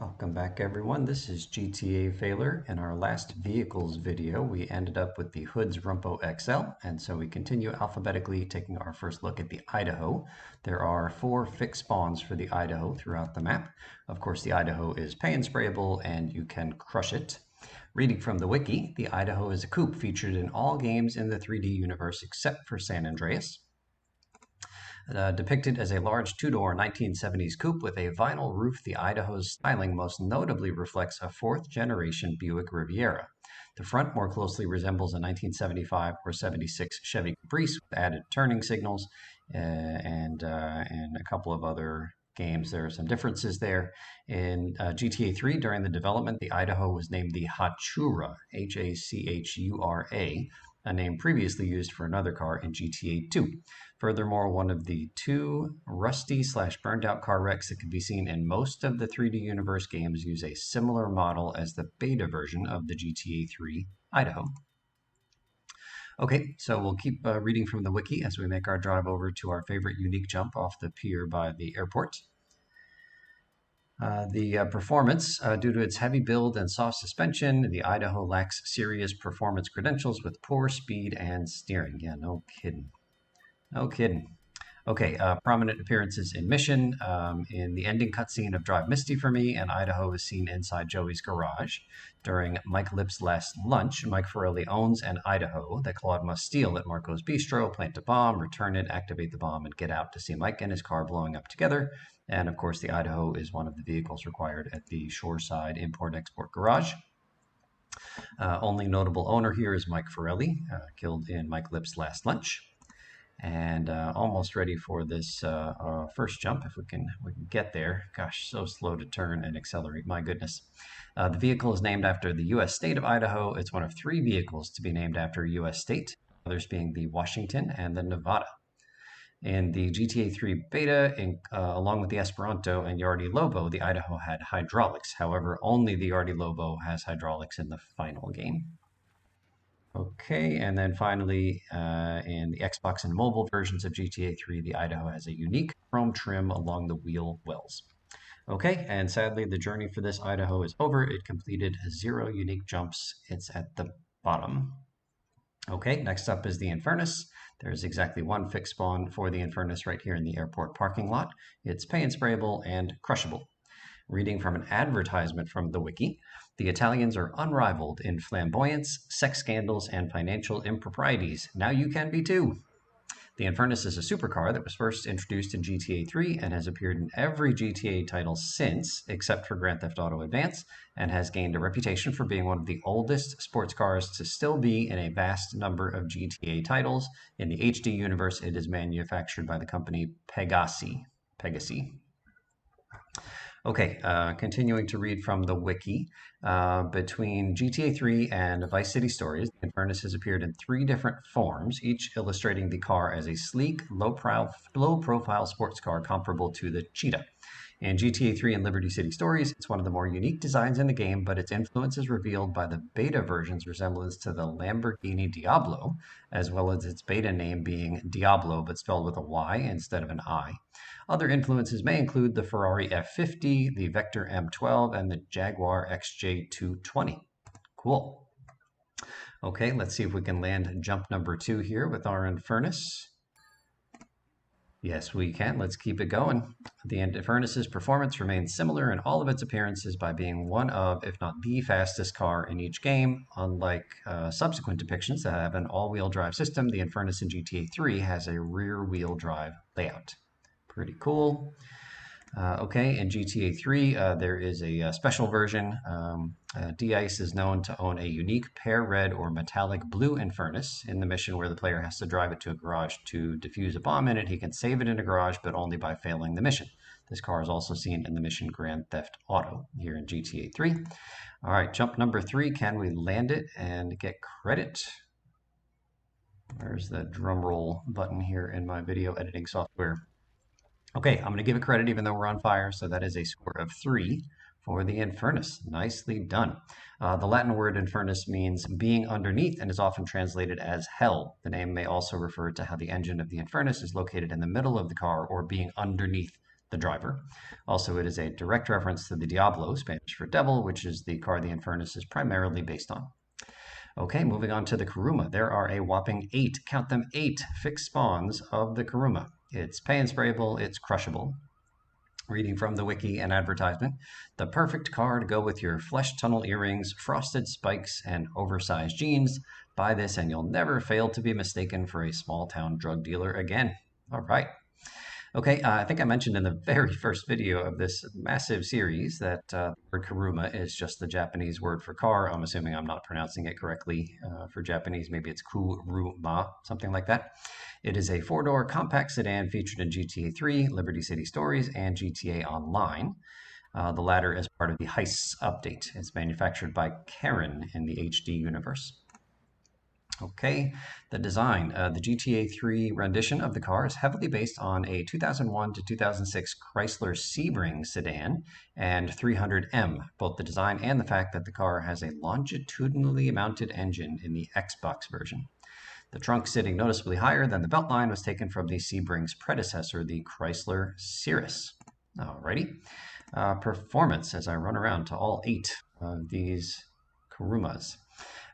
Welcome back everyone, this is GTA Failer. In our last vehicles video, we ended up with the Hood's Rumpo XL, and so we continue alphabetically taking our first look at the Idaho. There are 4 fixed spawns for the Idaho throughout the map. Of course, the Idaho is pay and sprayable, and you can crush it. Reading from the wiki, the Idaho is a coupe featured in all games in the 3D universe except for San Andreas. Depicted as a large two-door 1970s coupe with a vinyl roof, the Idaho's styling most notably reflects a fourth-generation Buick Riviera. The front more closely resembles a 1975 or 76 Chevy Caprice with added turning signals and a couple of other games. There are some differences there. In GTA 3, during the development, the Idaho was named the Hachura, Hachura, a name previously used for another car in GTA 2. Furthermore, one of the 2 rusty/burned-out car wrecks that can be seen in most of the 3D Universe games use a similar model as the beta version of the GTA 3 Idaho. Okay, so we'll keep reading from the wiki as we make our drive over to our favorite unique jump off the pier by the airport. The performance, due to its heavy build and soft suspension, the Idaho lacks serious performance credentials with poor speed and steering. Yeah, no kidding. No kidding. Okay, prominent appearances in Mission. In the ending cutscene of Drive Misty for Me, and Idaho is seen inside Joey's garage. During Mike Lip's last lunch, Mike Forelli owns an Idaho that Claude must steal at Marco's Bistro, plant a bomb, return it, activate the bomb, and get out to see Mike and his car blowing up together. And of course, the Idaho is one of the vehicles required at the Shoreside Import-Export Garage. Only notable owner here is Mike Forelli, killed in Mike Lip's last lunch. And almost ready for this first jump, if we can get there. Gosh, so slow to turn and accelerate, my goodness. The vehicle is named after the U.S. state of Idaho. It's one of 3 vehicles to be named after a U.S. state, others being the Washington and the Nevada. In the GTA 3 beta, along with the Esperanto and Yardi Lobo, the Idaho had hydraulics. However, only the Yardi Lobo has hydraulics in the final game. Okay, and then finally, in the Xbox and mobile versions of GTA 3, the Idaho has a unique chrome trim along the wheel wells. Okay, and sadly, the journey for this Idaho is over. It completed 0 unique jumps. It's at the bottom. Okay, next up is the Infernus. There's exactly 1 fixed spawn for the Infernus right here in the airport parking lot. It's pay and sprayable and crushable. Reading from an advertisement from the wiki, the Italians are unrivaled in flamboyance, sex scandals, and financial improprieties. Now you can be too. The Infernus is a supercar that was first introduced in GTA 3 and has appeared in every GTA title since, except for Grand Theft Auto Advance, and has gained a reputation for being one of the oldest sports cars to still be in a vast number of GTA titles. In the HD universe, it is manufactured by the company Pegasi. Okay, continuing to read from the wiki. Between GTA 3 and Vice City Stories, the Infernus has appeared in 3 different forms, each illustrating the car as a sleek, low-profile sports car comparable to the Cheetah. In GTA 3 and Liberty City Stories, it's one of the more unique designs in the game, but its influence is revealed by the beta version's resemblance to the Lamborghini Diablo, as well as its beta name being Diablo, but spelled with a Y instead of an I. Other influences may include the Ferrari F50, the Vector M12, and the Jaguar XJ220. Cool. Okay, let's see if we can land jump number 2 here with our Infernus. Yes, we can. Let's keep it going. The Infernus's performance remains similar in all of its appearances by being one of, if not the fastest car in each game. Unlike subsequent depictions that have an all-wheel drive system, the Infernus in GTA 3 has a rear-wheel drive layout. Pretty cool. Okay, in GTA 3, there is a special version. D-Ice is known to own a unique pear red or metallic blue Infernus. In the mission where the player has to drive it to a garage to defuse a bomb in it, he can save it in a garage, but only by failing the mission. This car is also seen in the mission Grand Theft Auto here in GTA 3. All right, jump number 3. Can we land it and get credit? There's the drum roll button here in my video editing software. Okay, I'm going to give it credit even though we're on fire, so that is a score of 3 for the Infernus. Nicely done. The Latin word Infernus means being underneath and is often translated as hell. The name may also refer to how the engine of the Infernus is located in the middle of the car or being underneath the driver. Also, it is a direct reference to the Diablo, Spanish for devil, which is the car the Infernus is primarily based on. Okay, moving on to the Kuruma. There are a whopping 8, count them 8, fixed spawns of the Kuruma. It's pay and sprayable, it's crushable. Reading from the wiki and advertisement, the perfect car to go with your flesh tunnel earrings, frosted spikes, and oversized jeans. Buy this and you'll never fail to be mistaken for a small town drug dealer again. All right. Okay, I think I mentioned in the very first video of this massive series that the word Kuruma is just the Japanese word for car. I'm assuming I'm not pronouncing it correctly for Japanese. Maybe it's Kuruma, something like that. It is a four-door compact sedan featured in GTA 3, Liberty City Stories, and GTA Online. The latter as part of the Heists update. It's manufactured by Karen in the HD universe. Okay, the design. The GTA 3 rendition of the car is heavily based on a 2001 to 2006 Chrysler Sebring sedan and 300M, both the design and the fact that the car has a longitudinally mounted engine in the Xbox version. The trunk sitting noticeably higher than the beltline was taken from the Sebring's predecessor, the Chrysler Cirrus. Alrighty. Performance as I run around to all 8 of these Kurumas.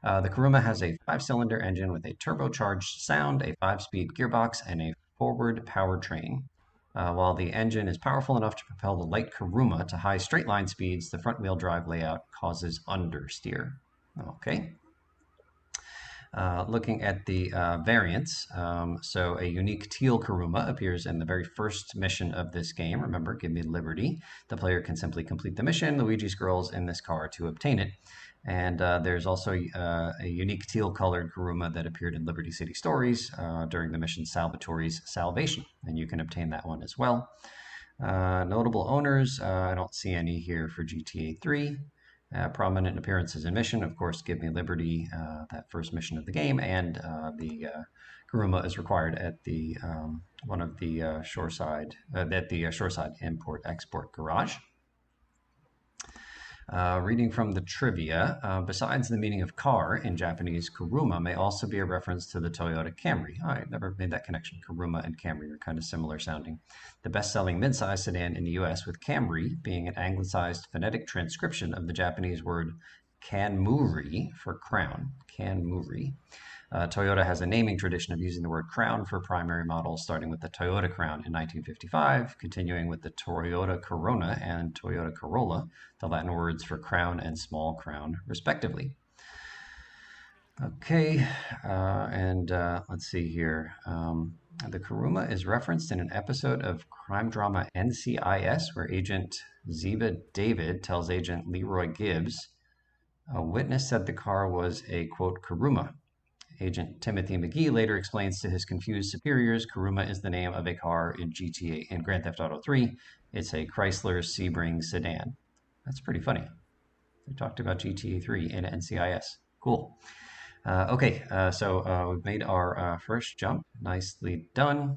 The Kuruma has a 5-cylinder engine with a turbocharged sound, a 5-speed gearbox, and a forward powertrain. While the engine is powerful enough to propel the light Kuruma to high straight-line speeds, the front-wheel drive layout causes understeer. Okay. Looking at the variants, so a unique teal Kuruma appears in the very first mission of this game. Remember, give me liberty. The player can simply complete the mission. Luigi scrolls in this car to obtain it. And there's also a unique teal-colored Kuruma that appeared in Liberty City Stories during the mission Salvatore's Salvation, and you can obtain that one as well. Notable owners, I don't see any here for GTA 3. Prominent appearances in mission, of course, Give Me Liberty, that first mission of the game, and the Kuruma is required at the one of the shoreside import-export garage. Reading from the trivia, besides the meaning of car in Japanese, Kuruma may also be a reference to the Toyota Camry. I never made that connection. Kuruma and Camry are kind of similar sounding. The best-selling midsize sedan in the US, with Camry being an anglicized phonetic transcription of the Japanese word kanmuri for crown. Kanmuri. Toyota has a naming tradition of using the word crown for primary models, starting with the Toyota Crown in 1955, continuing with the Toyota Corona and Toyota Corolla, the Latin words for crown and small crown, respectively. Okay, let's see here. The Kuruma is referenced in an episode of crime drama NCIS, where Agent Zeba David tells Agent Leroy Gibbs, a witness said the car was a, quote, Kuruma. Agent Timothy McGee later explains to his confused superiors, Kuruma is the name of a car in GTA in Grand Theft Auto 3. It's a Chrysler Sebring sedan. That's pretty funny. They talked about GTA 3 in NCIS. Cool. Okay, so we've made our first jump. Nicely done.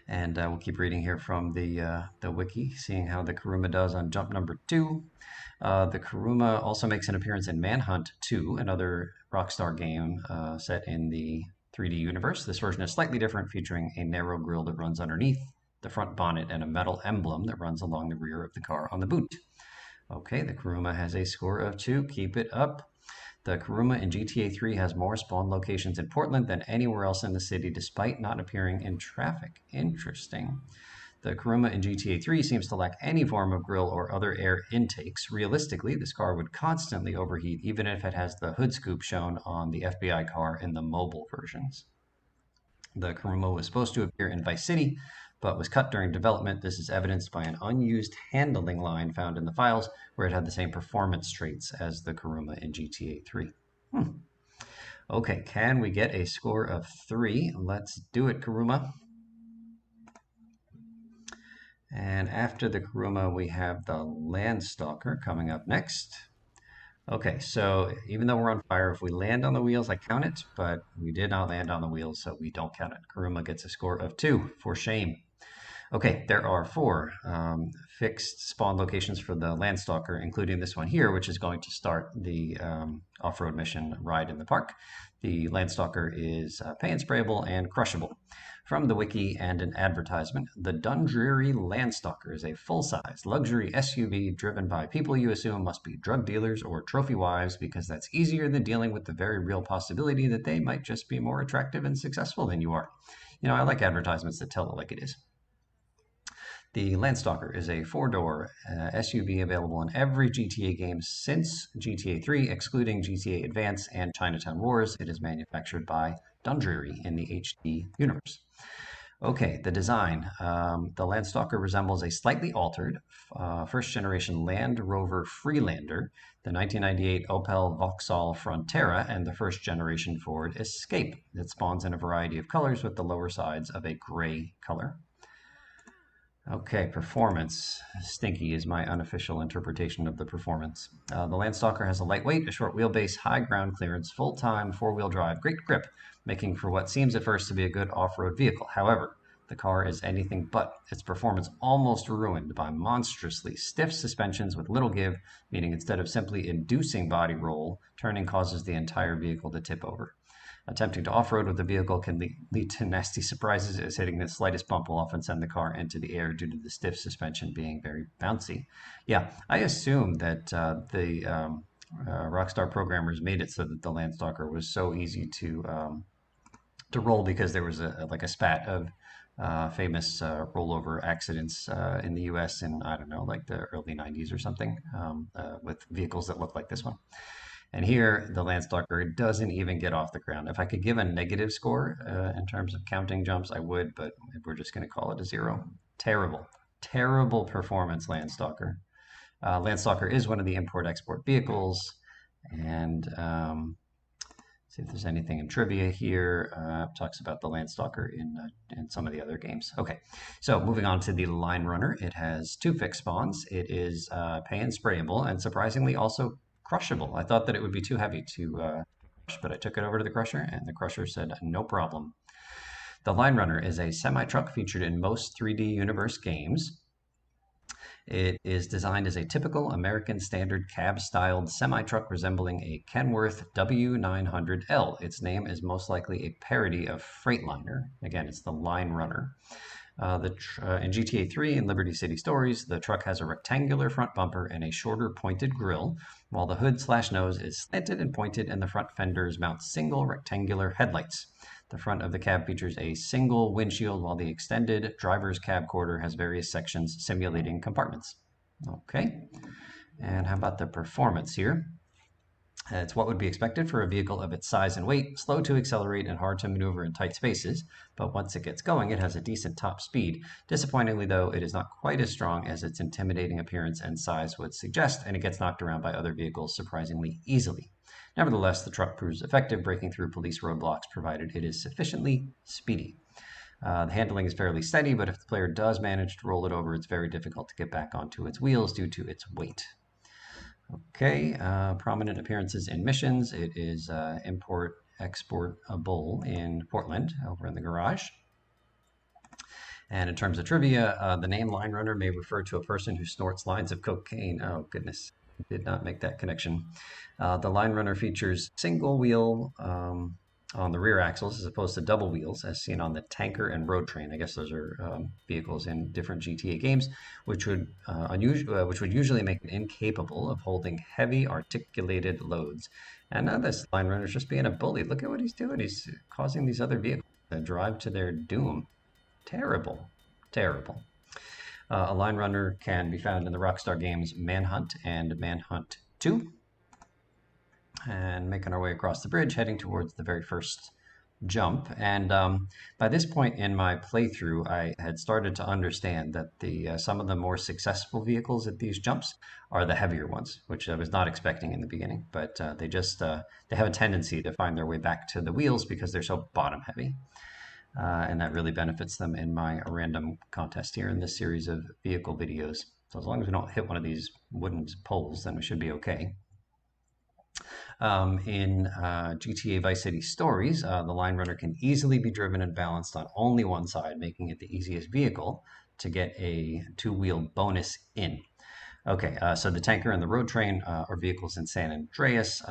And we'll keep reading here from the wiki, seeing how the Kuruma does on jump number 2. The Kuruma also makes an appearance in Manhunt 2, another Rockstar game set in the 3D universe. This version is slightly different, featuring a narrow grille that runs underneath the front bonnet and a metal emblem that runs along the rear of the car on the boot. Okay, the Kuruma has a score of 2. Keep it up. The Kuruma in GTA 3 has more spawn locations in Portland than anywhere else in the city, despite not appearing in traffic. Interesting. The Kuruma in GTA 3 seems to lack any form of grille or other air intakes. Realistically, this car would constantly overheat, even if it has the hood scoop shown on the FBI car in the mobile versions. The Kuruma was supposed to appear in Vice City, but was cut during development. This is evidenced by an unused handling line found in the files, where it had the same performance traits as the Kuruma in GTA 3. Okay, can we get a score of 3? Let's do it, Kuruma. And after the Kuruma, we have the Landstalker coming up next. Okay, so even though we're on fire, if we land on the wheels, I count it, but we did not land on the wheels, so we don't count it. Kuruma gets a score of 2, for shame. Okay, there are 4 fixed spawn locations for the Landstalker, including this one here, which is going to start the off-road mission Ride in the Park. The Landstalker is pay and sprayable and crushable. From the wiki and an advertisement, the Dundreary Landstalker is a full-size luxury SUV driven by people you assume must be drug dealers or trophy wives because that's easier than dealing with the very real possibility that they might just be more attractive and successful than you are. You know, I like advertisements that tell it like it is. The Landstalker is a four-door SUV available in every GTA game since GTA 3, excluding GTA Advance and Chinatown Wars. It is manufactured by Dundreary in the HD universe. Okay, the design. The Landstalker resembles a slightly altered first-generation Land Rover Freelander, the 1998 Opel Vauxhall Frontera, and the first-generation Ford Escape. It spawns in a variety of colors with the lower sides of a gray color. Okay, performance. Stinky is my unofficial interpretation of the performance. The Landstalker has a lightweight, a short wheelbase, high ground clearance, full-time four-wheel drive, great grip, making for what seems at first to be a good off-road vehicle. However, the car is anything but. Its performance almost ruined by monstrously stiff suspensions with little give, meaning instead of simply inducing body roll, turning causes the entire vehicle to tip over. Attempting to off-road with the vehicle can lead to nasty surprises, as hitting the slightest bump will often send the car into the air due to the stiff suspension being very bouncy. Yeah, I assume that the Rockstar programmers made it so that the Landstalker was so easy to roll because there was like a spat of famous rollover accidents in the U.S. in, I don't know, like the early 90s or something, with vehicles that look like this one. And here, the Landstalker doesn't even get off the ground. If I could give a negative score in terms of counting jumps, I would, but we're just going to call it a 0. Terrible, terrible performance, Landstalker. Landstalker is one of the import-export vehicles, and see if there's anything in trivia here. Talks about the Landstalker in some of the other games. Okay, so moving on to the Line Runner. It has 2 fixed spawns. It is pay and sprayable, and surprisingly also crushable. I thought that it would be too heavy to crush, but I took it over to the crusher, and the crusher said no problem. The Line Runner is a semi-truck featured in most 3D Universe games. It is designed as a typical American standard cab-styled semi-truck resembling a Kenworth W900L. Its name is most likely a parody of Freightliner. Again, it's the Line Runner. In GTA 3 and Liberty City Stories, the truck has a rectangular front bumper and a shorter pointed grille, while the hood/nose is slanted and pointed and the front fenders mount single rectangular headlights. The front of the cab features a single windshield, while the extended driver's cab quarter has various sections simulating compartments. Okay, and how about the performance here? It's what would be expected for a vehicle of its size and weight, slow to accelerate and hard to maneuver in tight spaces, but once it gets going, it has a decent top speed. Disappointingly, though, it is not quite as strong as its intimidating appearance and size would suggest, and it gets knocked around by other vehicles surprisingly easily. Nevertheless, the truck proves effective breaking through police roadblocks provided it is sufficiently speedy. The handling is fairly steady, but if the player does manage to roll it over, it's very difficult to get back onto its wheels due to its weight. Okay, prominent appearances in missions. It is import-exportable in Portland, over in the garage. And in terms of trivia, the name Line Runner may refer to a person who snorts lines of cocaine. Oh, goodness. Did not make that connection. The Line Runner features single wheel on the rear axles as opposed to double wheels as seen on the Tanker and Road Train. I guess those are vehicles in different GTA games, which would usually make it incapable of holding heavy articulated loads. And this Line Runner is just being a bully. Look at what he's doing. He's causing these other vehicles to drive to their doom. Terrible, terrible. A Line Runner can be found in the Rockstar games Manhunt and Manhunt 2. And making our way across the bridge, heading towards the very first jump. And by this point in my playthrough, I had started to understand that some of the more successful vehicles at these jumps are the heavier ones, which I was not expecting in the beginning. But they have a tendency to find their way back to the wheels because they're so bottom heavy. And that really benefits them in my random contest here in this series of vehicle videos. So as long as we don't hit one of these wooden poles, then we should be okay. In GTA Vice City Stories, the Line Runner can easily be driven and balanced on only one side, making it the easiest vehicle to get a 2-wheel bonus in. Okay, so the tanker and the road train are vehicles in San Andreas,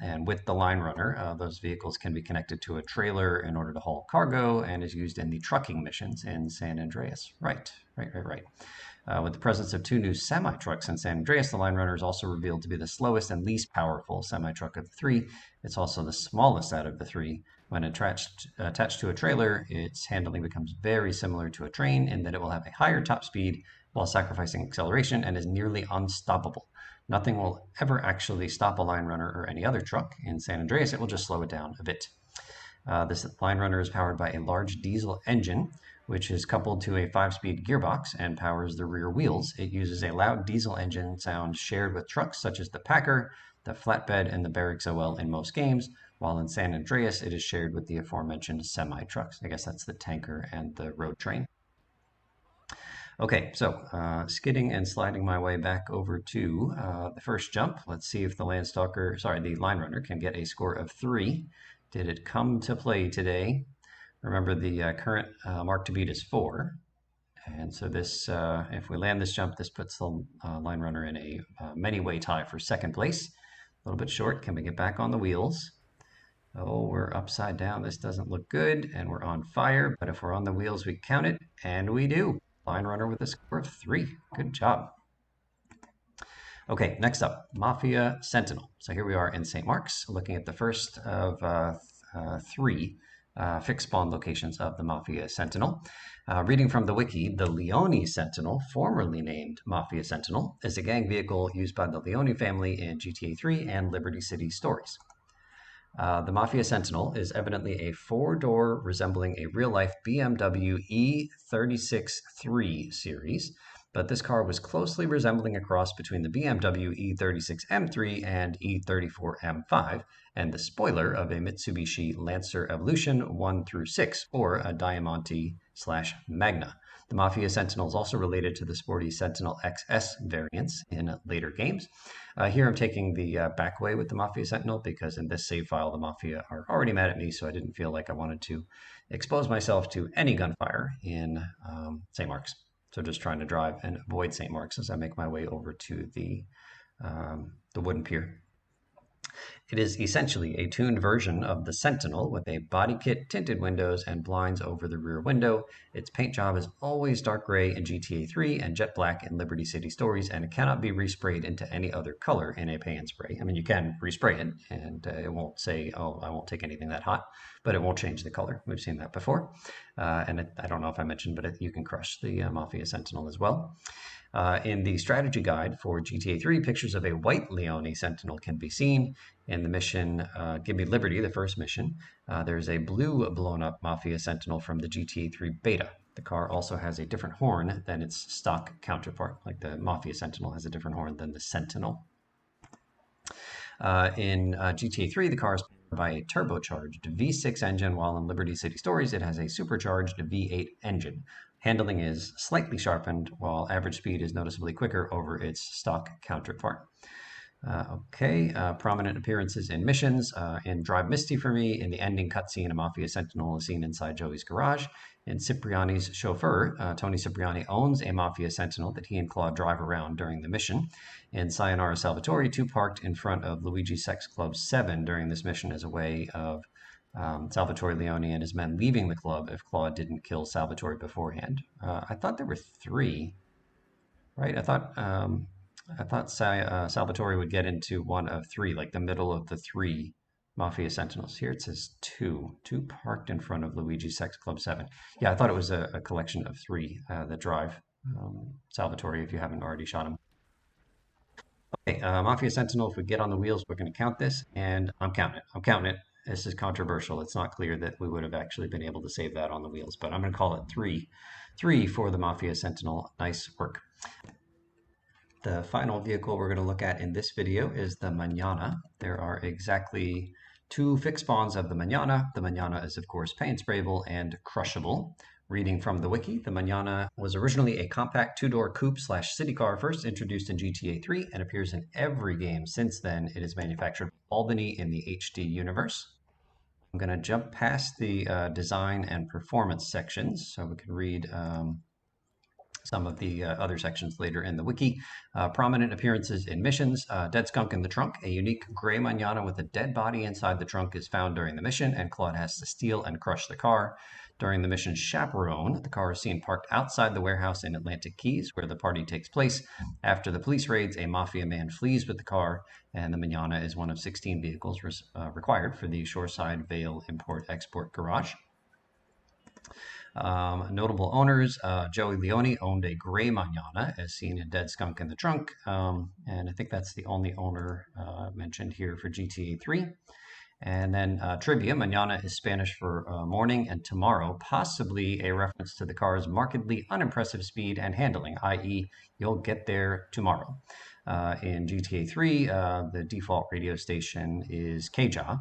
and with the line runner, those vehicles can be connected to a trailer in order to haul cargo and is used in the trucking missions in San Andreas. Right. With the presence of two new semi-trucks in San Andreas, the line runner is also revealed to be the slowest and least powerful semi-truck of the three. It's also the smallest out of the three. When attached to a trailer, its handling becomes very similar to a train in that it will have a higher top speed while sacrificing acceleration and is nearly unstoppable. Nothing will ever actually stop a line runner or any other truck. In San Andreas, it will just slow it down a bit. This line runner is powered by a large diesel engine, which is coupled to a 5-speed gearbox and powers the rear wheels. It uses a loud diesel engine sound shared with trucks such as the Packer, the Flatbed, and the Barracks OL in most games, while in San Andreas it is shared with the aforementioned semi-trucks. I guess that's the tanker and the road train. Okay, so skidding and sliding my way back over to the first jump. Let's see if the the line runner can get a score of 3. Did it come to play today? Remember the current mark to beat is 4. And so this, if we land this jump, this puts the line runner in a many-way tie for second place. A little bit short. Can we get back on the wheels? Oh, we're upside down. This doesn't look good, and we're on fire. But if we're on the wheels, we count it, and we do. Line runner with a score of 3. Good job. Okay, next up, Mafia Sentinel. So here we are in St. Mark's, looking at the first of 3 fixed spawn locations of the Mafia Sentinel. Reading from the wiki, the Leone Sentinel, formerly named Mafia Sentinel, is a gang vehicle used by the Leone family in GTA 3 and Liberty City stories. The Mafia Sentinel is evidently a 4-door resembling a real-life BMW E36-3 series, but this car was closely resembling a cross between the BMW E36 M3 and E34 M5, and the spoiler of a Mitsubishi Lancer Evolution 1 through 6, or a Diamante/Magna. The Mafia Sentinel is also related to the sporty Sentinel XS variants in later games. Here I'm taking the back way with the Mafia Sentinel because in this save file the Mafia are already mad at me, so I didn't feel like I wanted to expose myself to any gunfire in St. Mark's. So just trying to drive and avoid St. Mark's as I make my way over to the wooden pier. It is essentially a tuned version of the Sentinel with a body kit, tinted windows, and blinds over the rear window. Its paint job is always dark gray in GTA 3 and jet black in Liberty City Stories, and it cannot be resprayed into any other color in a pay and spray. I mean, you can respray it, and it won't say, oh, I won't take anything that hot, but it won't change the color. We've seen that before. I don't know if I mentioned, but you can crush the Mafia Sentinel as well. In the strategy guide for GTA 3, pictures of a white Leone Sentinel can be seen. In the mission Give Me Liberty, the first mission, there's a blue blown-up Mafia Sentinel from the GTA 3 beta. The car also has a different horn than its stock counterpart, like the Mafia Sentinel has a different horn than the Sentinel. In GTA 3, the car is powered by a turbocharged V6 engine, while in Liberty City Stories, it has a supercharged V8 engine. Handling is slightly sharpened, while average speed is noticeably quicker over its stock counterpart. Prominent appearances in missions. In Drive Misty for Me, in the ending cutscene, a Mafia Sentinel is seen inside Joey's garage. In Cipriani's chauffeur, Tony Cipriani owns a Mafia Sentinel that he and Claude drive around during the mission. In Sayonara Salvatore, 2 parked in front of Luigi Sex Club 7 during this mission as a way of Salvatore Leone and his men leaving the club if Claude didn't kill Salvatore beforehand. I thought there were 3, right? I thought Salvatore would get into one of 3, like the middle of the 3 Mafia Sentinels. Here it says 2 parked in front of Luigi Sex Club 7. Yeah, I thought it was a collection of 3 that drive Salvatore if you haven't already shot him. Okay, Mafia Sentinel, if we get on the wheels, we're going to count this, and I'm counting it. This is controversial. It's not clear that we would have actually been able to save that on the wheels, but I'm going to call it 3. 3 for the Mafia Sentinel. Nice work. The final vehicle we're going to look at in this video is the Manana. There are exactly 2 fixed spawns of the Manana. The Manana is, of course, paint sprayable and crushable. Reading from the wiki, the Manana was originally a compact 2-door coupe/city car first introduced in GTA 3 and appears in every game since then. It is manufactured in Albany in the HD universe. I'm going to jump past the design and performance sections so we can read some of the other sections later in the wiki. Prominent appearances in missions. Dead skunk in the trunk. A unique gray manana with a dead body inside the trunk is found during the mission, and Claude has to steal and crush the car. During the mission Chaperone, the car is seen parked outside the warehouse in Atlantic Keys, where the party takes place. After the police raids, a mafia man flees with the car, and the manana is one of 16 vehicles required for the Shoreside Vale Import-Export Garage. Notable owners, Joey Leone owned a gray manana, as seen in Dead Skunk in the Trunk, and I think that's the only owner mentioned here for GTA 3. And then trivia, mañana is Spanish for morning, and tomorrow, possibly a reference to the car's markedly unimpressive speed and handling, i.e. you'll get there tomorrow. In GTA 3, the default radio station is Keja.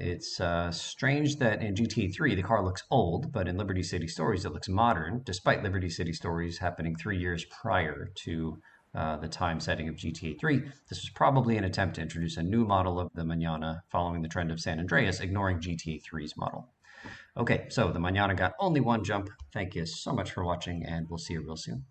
It's strange that in GTA 3 the car looks old, but in Liberty City Stories it looks modern, despite Liberty City Stories happening 3 years prior to the time setting of GTA 3. This was probably an attempt to introduce a new model of the Manana following the trend of San Andreas, ignoring GTA 3's model. Okay, so the Manana got only one jump. Thank you so much for watching, and we'll see you real soon.